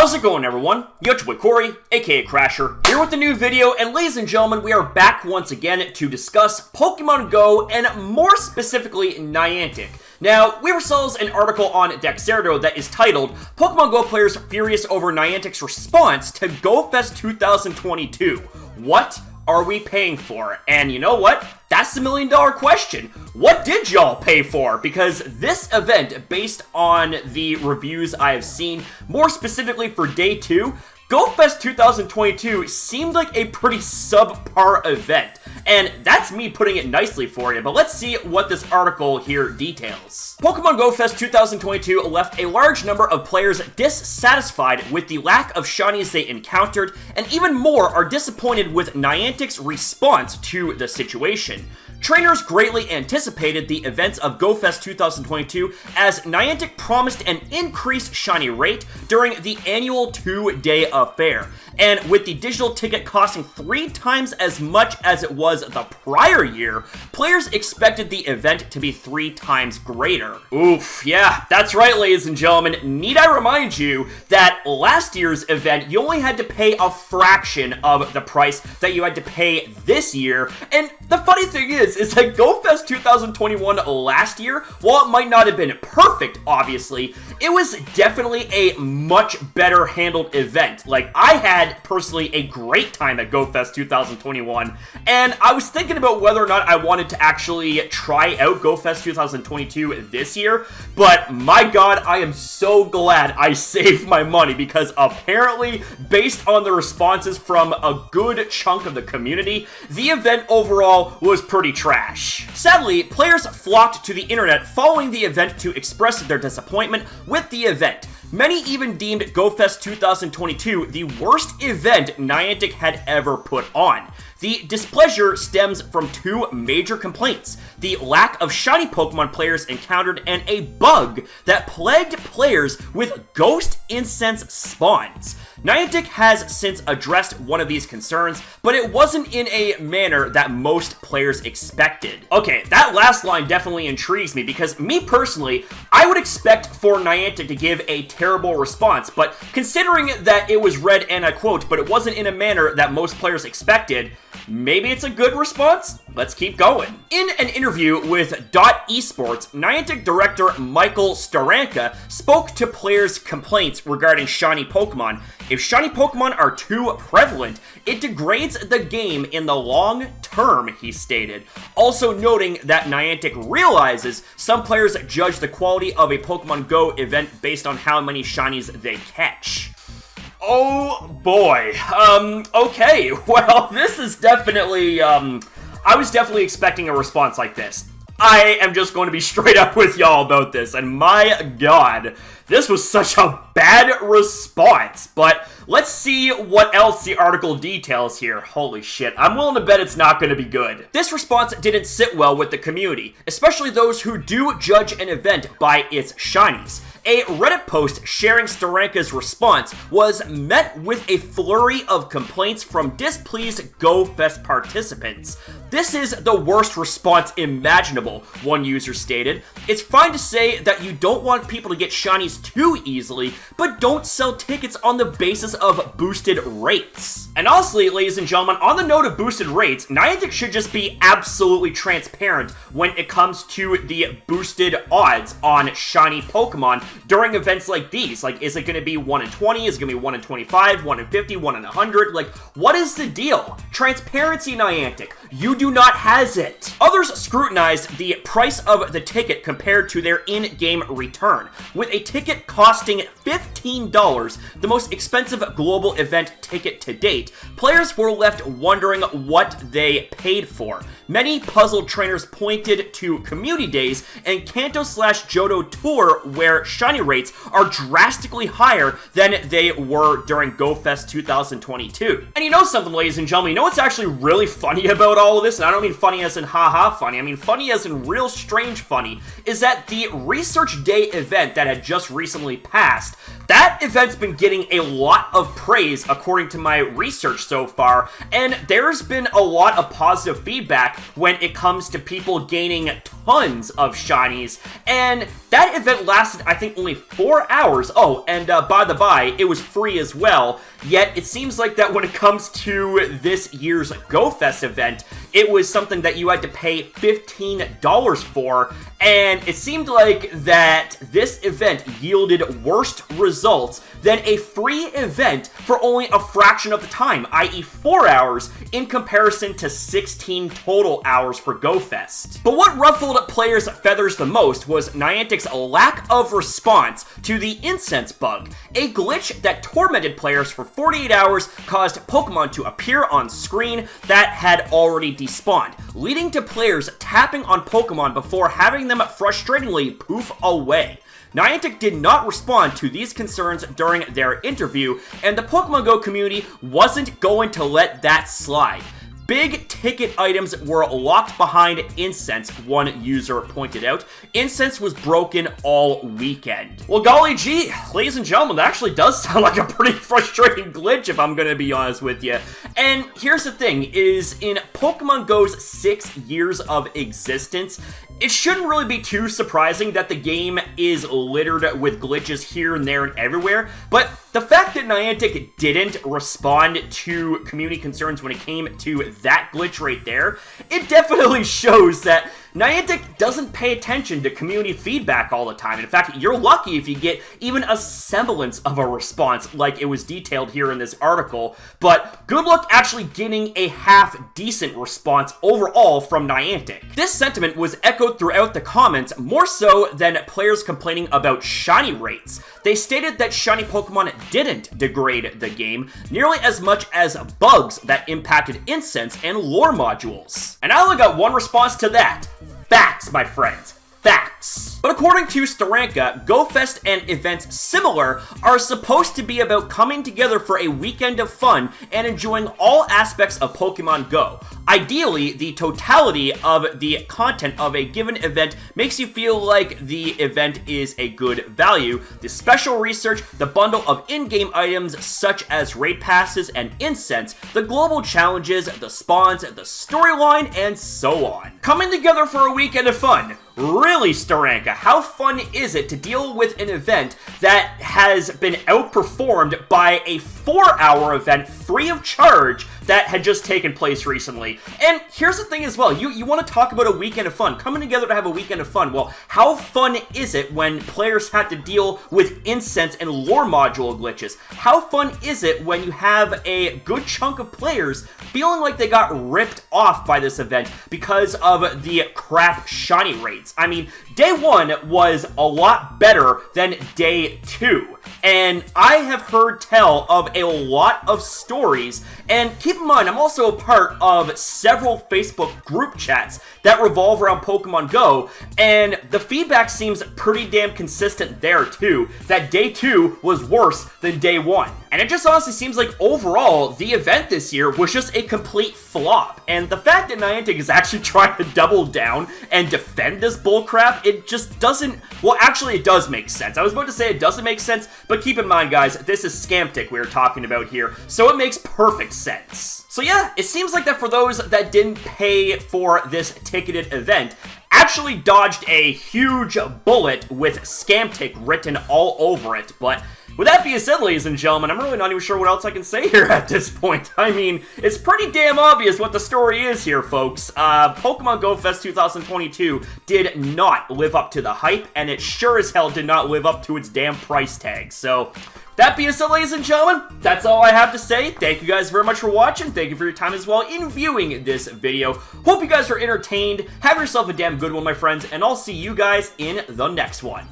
How's it going, everyone? Yo, it's Corey, aka Crasher, here with a new video, and ladies and gentlemen, we are back once again to discuss Pokemon Go, and more specifically, Niantic. Now, we ourselves an article on Dexerto that is titled, Pokemon Go players furious over Niantic's response to GoFest 2022. What are we paying for? And you know what? That's the million-dollar question. What did y'all pay for? Because this event, based on the reviews I have seen, more specifically for day 2, GoFest 2022 seemed like a pretty subpar event. And that's me putting it nicely for you, but let's see what this article here details. Pokemon Go Fest 2022 left a large number of players dissatisfied with the lack of shinies they encountered, and even more are disappointed with Niantic's response to the situation. Trainers greatly anticipated the events of GoFest 2022 as Niantic promised an increased shiny rate during the annual 2-day affair. And with the digital ticket costing 3 times as much as it was the prior year, players expected the event to be 3 times greater. Oof, yeah, that's right, ladies and gentlemen. Need I remind you that last year's event, you only had to pay a fraction of the price that you had to pay this year. And the funny thing is that GoFest 2021 last year, while it might not have been perfect, obviously, it was definitely a much better handled event. Like, I had personally a great time at GoFest 2021, and I was thinking about whether or not I wanted to actually try out GoFest 2022 this year, but my god, I am so glad I saved my money, because apparently, based on the responses from a good chunk of the community, the event overall was pretty trash. Sadly, players flocked to the internet following the event to express their disappointment with the event. Many even deemed GoFest 2022 the worst event Niantic had ever put on. The displeasure stems from 2 major complaints: the lack of shiny Pokemon players encountered and a bug that plagued players with ghost incense spawns. Niantic has since addressed one of these concerns, but it wasn't in a manner that most players expected. Okay, that last line definitely intrigues me, because me personally, I would expect for Niantic to give a terrible response, but considering that it was read, and I quote, but it wasn't in a manner that most players expected, maybe it's a good response? Let's keep going. In an interview with .esports, Niantic director Michael Staranka spoke to players' complaints regarding shiny Pokemon. If shiny Pokemon are too prevalent, it degrades the game in the long term, he stated. Also noting that Niantic realizes some players judge the quality of a Pokemon Go event based on how many shinies they catch. Oh boy. Okay. Well, this is definitely, I was definitely expecting a response like this. I am just going to be straight up with y'all about this, and my god, this was such a bad response. But let's see what else the article details here. Holy shit, I'm willing to bet it's not going to be good. This response didn't sit well with the community, especially those who do judge an event by its shinies. A Reddit post sharing Staranka's response was met with a flurry of complaints from displeased GoFest participants. This is the worst response imaginable, one user stated. It's fine to say that you don't want people to get shinies too easily, but don't sell tickets on the basis of boosted rates. And honestly, ladies and gentlemen, on the note of boosted rates, Niantic should just be absolutely transparent when it comes to the boosted odds on shiny Pokemon during events like these. Like, is it going to be 1 in 20? Is it going to be 1 in 25? 1 in 50? 1 in 100? Like, what is the deal? Transparency, Niantic. You do not has it. Others scrutinized the price of the ticket compared to their in-game return. With a ticket costing $15, the most expensive global event ticket to date, players were left wondering what they paid for. Many puzzled trainers pointed to community days and Kanto/Johto Tour, where shiny rates are drastically higher than they were during GoFest 2022. And you know something, ladies and gentlemen, you know what's actually really funny about all of this? this, and I don't mean funny as in haha funny, I mean funny as in real strange funny, is that the Research Day event that had just recently passed, that event's been getting a lot of praise according to my research so far, and there's been a lot of positive feedback when it comes to people gaining tons of shinies, and that event lasted, I think, only 4 hours. Oh, and by the by, it was free as well, yet it seems like that when it comes to this year's GoFest event, it was something that you had to pay $15 for, and it seemed like that this event yielded worse results than a free event for only a fraction of the time, i.e. 4 hours, in comparison to 16 total hours for GoFest. But what ruffled players' feathers the most was Niantic's lack of response to the Incense Bug, a glitch that tormented players for 48 hours, caused Pokemon to appear on screen that had already despawned, leading to players tapping on Pokemon before having them frustratingly poof away. Niantic did not respond to these concerns during their interview, and the Pokemon Go community wasn't going to let that slide. Big ticket items were locked behind Incense, one user pointed out. Incense was broken all weekend. Well, golly gee, ladies and gentlemen, that actually does sound like a pretty frustrating glitch, if I'm gonna be honest with you. And here's the thing, is in Pokemon Go's 6 years of existence, it shouldn't really be too surprising that the game is littered with glitches here and there and everywhere, but the fact that Niantic didn't respond to community concerns when it came to that glitch right there, it definitely shows that Niantic doesn't pay attention to community feedback all the time. In fact, you're lucky if you get even a semblance of a response like it was detailed here in this article, but good luck actually getting a half-decent response overall from Niantic. This sentiment was echoed throughout the comments more so than players complaining about shiny rates. They stated that shiny Pokemon didn't degrade the game nearly as much as bugs that impacted Incense and lore modules. And I only got one response to that. Facts, my friends. Facts. But according to Staranka, GoFest and events similar are supposed to be about coming together for a weekend of fun and enjoying all aspects of Pokemon Go. Ideally, the totality of the content of a given event makes you feel like the event is a good value. The special research, the bundle of in-game items such as raid passes and incense, the global challenges, the spawns, the storyline, and so on. Coming together for a weekend of fun. Really, Staranka, how fun is it to deal with an event that has been outperformed by a 4-hour event free of charge that had just taken place recently? And here's the thing as well, you want to talk about a weekend of fun, coming together to have a weekend of fun. Well, how fun is it when players have to deal with incense and lore module glitches? How fun is it when you have a good chunk of players feeling like they got ripped off by this event because of the crap shiny rates? I mean, day 1 was a lot better than day 2. And I have heard tell of a lot of stories, and keep in mind, I'm also a part of several Facebook group chats that revolve around Pokemon Go, and the feedback seems pretty damn consistent there too, that day 2 was worse than day 1. And it just honestly seems like overall, the event this year was just a complete flop, and the fact that Niantic is actually trying to double down and defend this bullcrap, it just doesn't, well actually it does make sense. I was about to say it doesn't make sense, but keep in mind guys, this is Scamtic we were talking about here, so it makes perfect sense. So yeah, it seems like that for those that didn't pay for this ticketed event, actually dodged a huge bullet with Scamtic written all over it, but with that being said, ladies and gentlemen, I'm really not even sure what else I can say here at this point. I mean, it's pretty damn obvious what the story is here, folks. Pokemon Go Fest 2022 did not live up to the hype, and it sure as hell did not live up to its damn price tag. So, that being said, ladies and gentlemen, that's all I have to say. Thank you guys very much for watching. Thank you for your time as well in viewing this video. Hope you guys are entertained. Have yourself a damn good one, my friends, and I'll see you guys in the next one.